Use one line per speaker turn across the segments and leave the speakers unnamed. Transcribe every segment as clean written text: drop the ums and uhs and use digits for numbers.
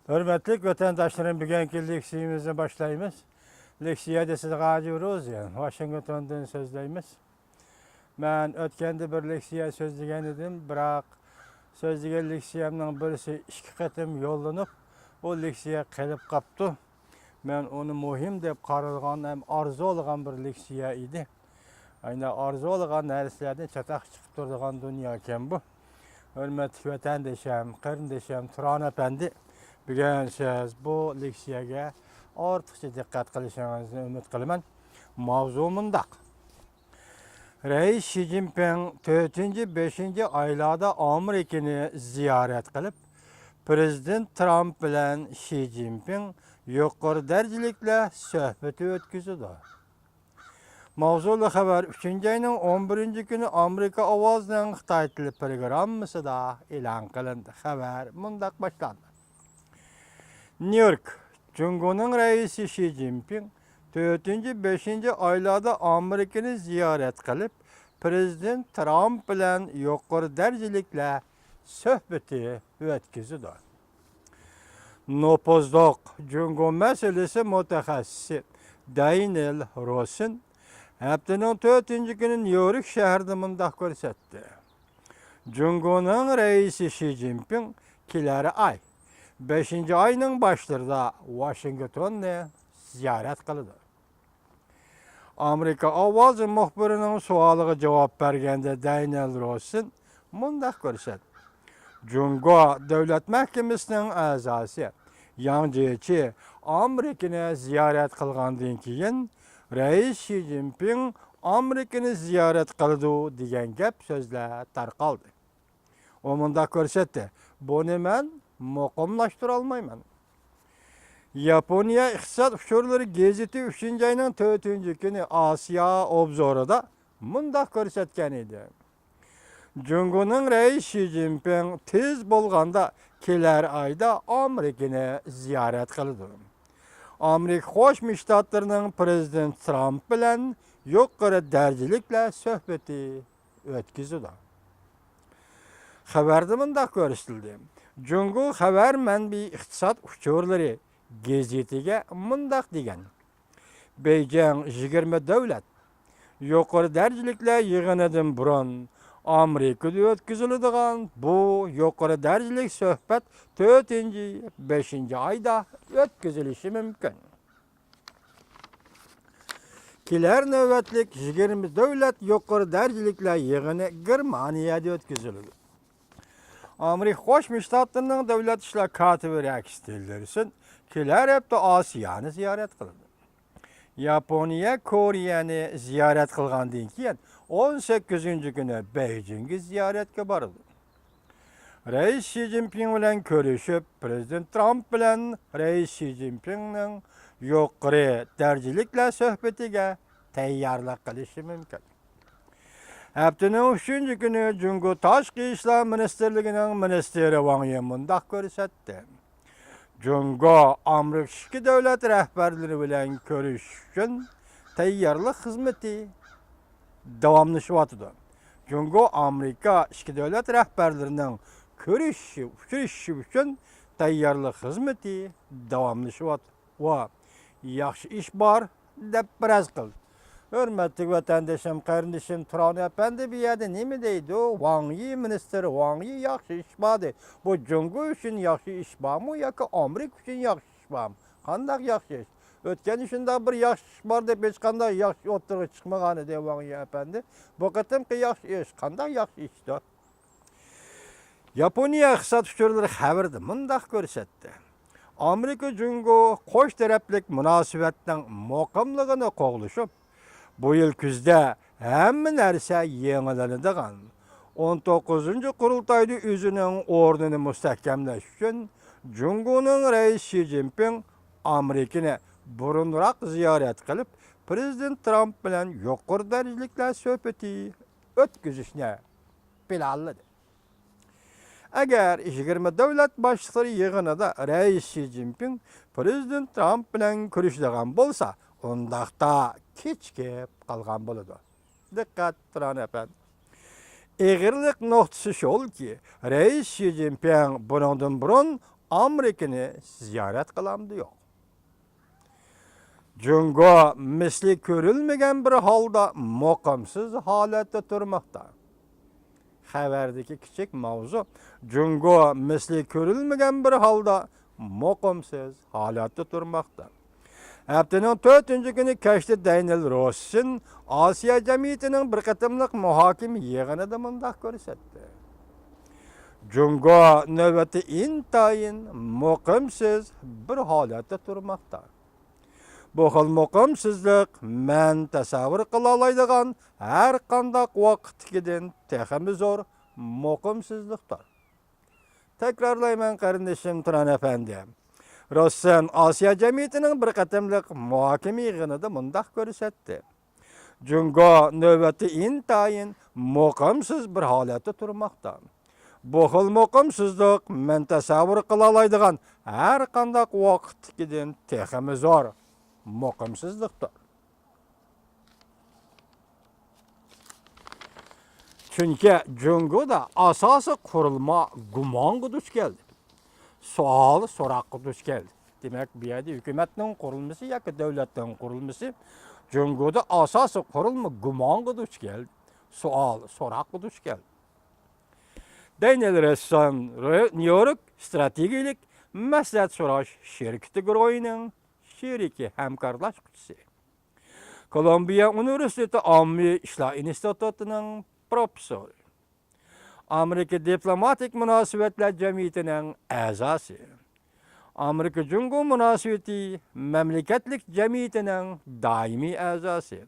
Hürmetlik vatandaşlarım, bugünkü leksiyimizi başlayımız. Leksiyada siz gacıyoruz yani. Washington'dan sözleyimiz. Ben ötkende bir leksiya sözlegen edim, biroq sözlegen leksiyamның birisi 2 qatim yollanıp, o leksiya kelip qaptı. Ben onu muhim dep qaralgan, hem arzu olgan bir leksiya idi. Ayna arzu olgan narsalardan çataq chiqib turadigan dunyo ekan bu. Hürmetli vatandaşım, qarindoshim Turon apandi, bugun siz bu leksiyaga ortiqcha diqqat qilishingizni umid qilaman. Mavzu mundaq. Reis Xi Jinping 4-5 aylarda Amerikani ziyorat qilib, Prezident Trump bilan Xi Jinping yuqori darajalikla suhbat o'tkazdi. Mavzuli xabar 3-ayning 11-kuni Amerika ovozining Xitoy tili programmasida e'lon qilindi. Xabar mundaq boshlandi. New York, Jungoning raisi Xi Jinping 4-5 aylarda Amerikani ziyorat qilib, Prezident Trump bilan yuqori darajalikla suhbati o'tkazdi. Nopozdoq Jungo masalasi mutaxassisi Daniel Rosen haftaning 4-kuni New York shahrida mundaq ko'rsatdi. Jungoning raisi Xi Jinping kelari ay 5-ayning boshlarida Washingtonni ziyorat qildi. Amerika ovozi muxbirining savoliga javob berganda Daniel Rosen mundaq ko'rsatdi. Jungo davlat mahkamasining a'zosi Yang Jiechi Amerikani ziyorat qilgandan keyin Reis Xi Jinping Amerikani ziyorat qildi degan gap so'zlar tarqaldi. O mundaq ko'rsatdi. Buni men muqimlashtira olmayman. Yaponiya iqtisod uchurlari gazeti 3-ayning 4-kuni Osiyo obzorida mundaq ko'rsatgan edi. Jungoning Reis Xi Jinping tez bo'lganda kelar oyda Amerikani ziyorat qildi. Amerika Qo'shma Shtatlarining Prezident Trump bilan yuqori darajalikla suhbati o'tkazdi. Xabarda mundaq ko'rsatildi. Jungo xabar manbai iqtisod uchurlari gazetiga mundaq degan. Beijing 20 davlat yuqori darajaliklar yig'inidan burun Amerikada o'tkaziladigan bu yuqori darajalik suhbat 4-5 oyda o'tkazilishi mumkin. Kelar navbatlik 20 davlat yuqori darajaliklar yig'ini Germaniyada o'tkaziladi. Amerika Qo'shma Shtatlarining davlat ishlar kotibi Rex Tillerson kelar hafta Osiyoni ziyorat qildi. Yaponiya Koreyani ziyorat qilgandan keyin 18-kuni Beijingga ziyoratga bordi. Reis Xi Jinping bilan ko'rishib, Prezident Trump bilan Reis Xi Jinpingning yuqori darajaliklar suhbatiga tayyorlik qilishi mumkin. Haftaning 3-kuni Jungo Tashqi ishlar ministrligining ministri Wang Yi mundaq ko'rsatdi. Jungo Amerika ishki davlat rahbarlari bilan ko'rish uchun tayyorlik xizmati davomlashyapti. Jungo Amerika ishki davlat rahbarlarining ko'rishi uchun tayyorlik xizmati davomlashyapti. Va yaxshi ish bor deb biroz qildi. Hürmetli vatandaşım, qarindoshim Turon apandi bu yerda nima deydi? Wang Yi ministri Wang Yi yaxshi ish bordi. Bu Jungo uchun yaxshi ish bormi yoki Amerika uchun yaxshi ish bormi? Qanday yaxshi ish? O'tgan shunda bir yaxshi ish bor deb hech qanday yaxshi o'tirib chiqmagan edi Wang Yi apandi. Bu qatimki yaxshi ish, qanday yaxshi ishdir? Yaponiya iqtisod uchurlari xabarda mundaq ko'rsatdi. Amerika Jungo qo'sh taraflik munosabatning muqimligini qo'g'lishib, bu yil kuzda hamma narsa yangilanadigan 19-qurultoyda o'zining o'rnini mustahkamlash uchun Jungoning Reis Xi Jinping Amerikani burunroq ziyorat qilib, Prezident Trump bilan yuqori darajaliklar suhbati o'tkazishni planladi. Agar 20 davlat boshliqlari yig'inida Reis Xi Jinping Prezident Trump bilan ko'rishadigan bo'lsa, undaqda kechikib qolgan bo'ladi. Diqqat Turon apandi. Egirlik noktası şol ki, Reis Xi Jinping bundan burun Amerikani ziyorat qilamdi yo'q. Jungo misli ko'rilmagan bir holda muqimsiz holatda turmoqda. Xabardagi kichik mavzu Jungo misli ko'rilmagan bir holda muqimsiz holatda turmoqda. Haftaning 4-kuni kashda Daniel Rossen Osiyo jamiyatining bir qatimliq muhokama yig'inida mundaq ko'rsatdi. Jungo navbati intayin muqimsiz bir holatda turmoqda. Bu xil muqimsizlik men tasavvur qila oladigan har qanday vaqtkidan texmi zo'r muqimsizlikdir. Takrorlayman qarindishim Turan efendi. Rossen Osiyo jamiyatining bir qatimliq muhokama yig'inida mundaq ko'rsatdi. Jungo navbati intayin muqimsiz bir holatda turmoqda. Bu xil muqimsizlik men tasavvur qila oladigan har qanday vaqtkidan texmi zo'r muqimsizlikdir. Chunki Jungoda asosiy qurilma gumonga duch keldi. Savol so'roqqa duch keldi. Demak, bu yerda hukumatning qurilmasi yoki davlatning qurilmasi Jungoda asosiy qurilma gumonga duch keldi. Savol so'roqqa duch keldi. Daniel Rossen New York strategik maslahat so'rash shirkati guruhining sheriki hamkorlashuvchisi. Kolumbiya Universiteti Ommaviy ishlar institutining professori. Amerika diplomatik munosabatlar jamiyatining a'zosi. Amerika Jungo munosabati mamlakatlik jamiyatining doimiy a'zosi.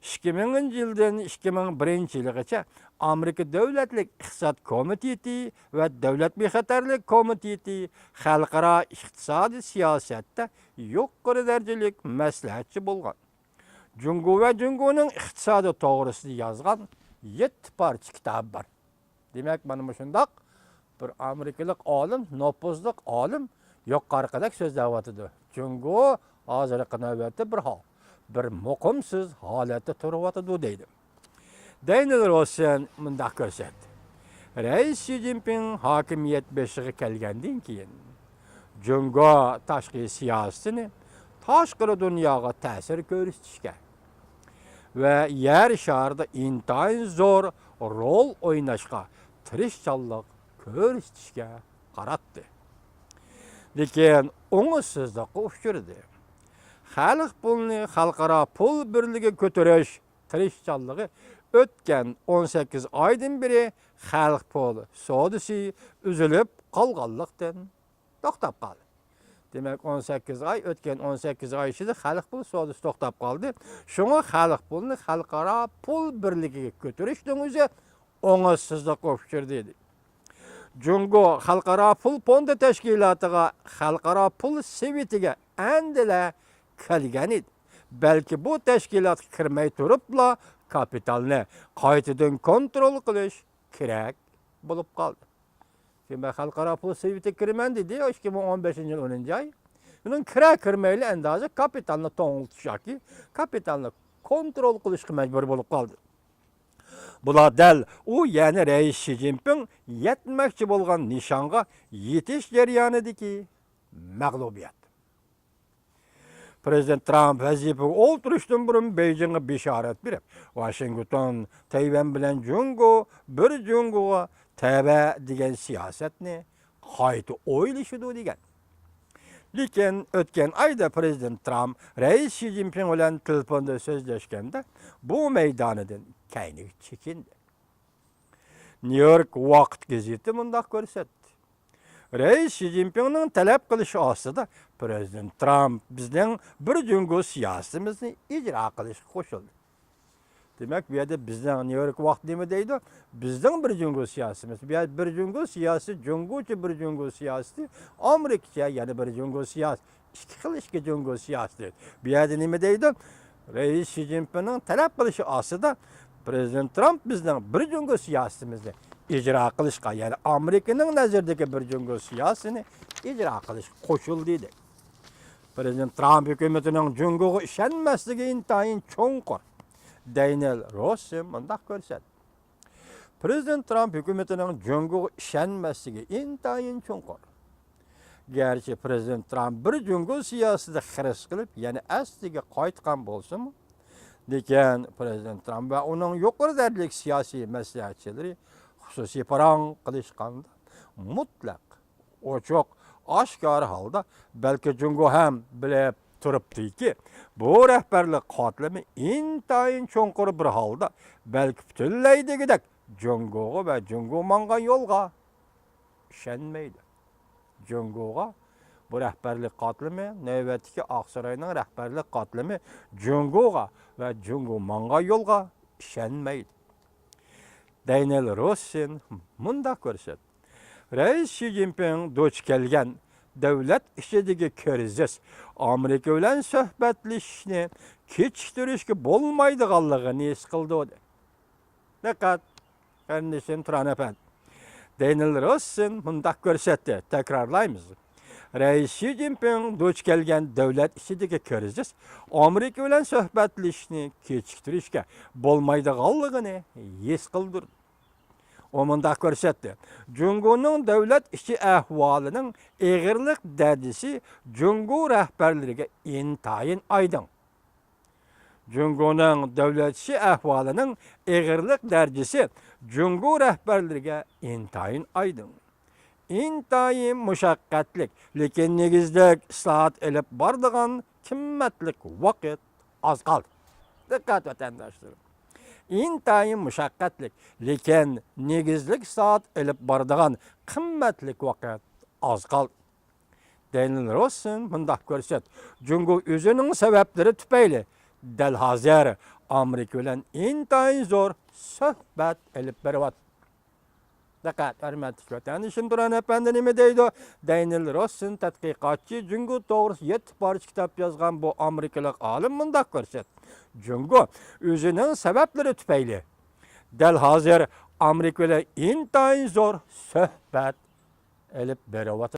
2000-yildan 2001-yilgacha Amerika Davlatlik iqtisod komiteti va Davlat bexatarlik komiteti xalqaro iqtisodiy siyosatda yuqori darajalik maslahatchi bo'lgan. Jungo va Jungoning iqtisodi to'g'risida yozgan 7 parcha kitob bor. Demak, mana shundoq bir amerikalik olim, nopozliq olim yuqoriqidek so'zlayotdi. Jungo hozirgi navbatda bir muqimsiz holatda turibdi deydi. Daniel Rossen mundaq ko'rsatdi. Rais Xi Jinping hokimiyat beshiga kelgandan keyin Jungo tashqi siyosatini tashqi dunyoga ta'sir ko'rsatishga va yer sharida intayin zo'r rol o'ynashga tirishchanlik ko'rsatishga qaratdi. Lekin o'ngsizlikqa uchradi. Xalq pulni xalqaro pul birligi ko'tarish tirishchanligi o'tgan 18 oydan beri xalq pul savdosi uzilib qolganlikdan to'xtab qoldi. Demak, 18 oy o'tgan 18 oy ichida xalq pul savdosi to'xtab qoldi. Shunga xalq pulni xalqaro pul birligiga ko'tarishning o'zi o'ngsizlikqa uchradi dedi. Jungo xalqaro pul fondi tashkilotiga, xalqaro pul sevitiga andila kelgan edi. Balki bu tashkilotga kirmay turibla kapitalni qaytadan kontrol qilish kerak bo'lib qoldi. Demak, xalqaro pul sevitiga kiraman dedi 2015-yil 10-oy. Uning kirmayli andozi kapitalni to'ng'itish yoki kapitalni kontrol qilishga majbur bo'lib qoldi. Bular dal u, ya'ni Rais Xi Jinping yetmoqchi bo'lgan nishonga yetish jarayonidagi mag'lubiyat. Prezident Trump vazifaga o'tirishdan burun Beijingga bishorat berib, Washington Tayvan bilan bir Jungoga taba degan siyosatni qayta o'ylashdi degan. Lekin o'tgan oyda Prezident Trump Rais Xi Jinping bilan telefonda so'zlashganda bu maydonidan kayni chekindi. New York vaqt gazeti mundaq ko'rsatdi. Rais Xi Jinpingning talab qilishi ostida Prezident Trump bizning bir Jungo siyosatimizni ijro qilishga qo'shildi. Demak, bu yerda bizning New York vaqt nima deydi? Bizning bir Jungo siyosatimiz. Bu yerda bir Jungo siyosati, Jungocha bir Jungo siyosati, Amerikacha yana bir Jungo siyosati, ikki Jungo siyosati. Bu yerda nima deydi? Rais Xi Jinpingning talab qilishi ostida Prezident Trump bizning bir Jungo siyosatimizni ijro qilishga, ya'ni Amerikaning nazaridagi bir Jungo siyosatini ijro qilishga qo'shildi dedi. Prezident Trump hukumatining Jungoga ishonmasligi intayin cho'nqur. Daniel Rossen mundaq ko'rsatdi. Prezident Trump hukumatining Jungoga ishonmasligi intayin cho'nqur. Gerçi Prezident Trump bir Cungo siyasida xiris qilib, yana asliga qaytgan bo'lsa-mu, lekin Prezident Trump va uning yuqori darajalik siyosiy maslahatchilari xususiy parang qilishganda mutlaq, ochiq, oshkora holda balki Cungo ham bilib turibdiki, bu rahbarlik qatlami intayin cho'nqur bir holda balki butunlay degidek Cungo'ga va Cungo mangan yo'lga ishonmaydi. Cungo'ga bu rahbarlik qatlami navbatdagi Oqsaroyning rahbarlik qatlami Cungo'ga va Cungo mangan yo'lga ishonmaydi. Daniel Rosen munda ko'rsatdi. Rais Xi Jinping duch kelgan davlat ishidagi kriz Amerika bilan suhbatlashishni kechiktirishga bo'lmaydiganligini his qildi. Diqqat, qarindishim Turan efendi. Daniel Rosen munda ko'rsatdi. Takrorlaymiz. Rais Xi Jinping duch kelgan davlat ishidagi kriz Amerika bilan suhbatlashishni kechiktirishga bo'lmaydiganligini his qildi. O munda ko'rsatdi. Cungo'ning davlat ichi ahvolining eg'irlik darajasi Cungo rahbarlariga intayin aydın. Cungo'ning davlat ichi ahvolining eg'irlik darajasi Cungo rahbarlariga intayin aydın. İntayin mushaqqatlik, lekin negizlik islohot elib bordigan qimmatlik vaqt oz qoldi. Diqqat vatandoshlar. İntayin mushaqqatlik, lekin negizlik soat elib bordigan qimmatlik vaqt oz qoldi. Daniel Rosen munda ko'rsatdi. Cungo o'zining sabablari tufayli dal hozir Amerika bilan intayin zo'r suhbat elib beryapti. Diqqat, hurmatli vatandoshim, Turan efendi nima deydi? Daniel Rosen tadqiqotchi Cungo to'g'risida 7 parcha kitob yozgan bu amerikalik olim munda ko'rsatdi. Cungo o'zining sabablari tufayli dal hozir Amerika bilan intayin zo'r suhbat elib beryapti.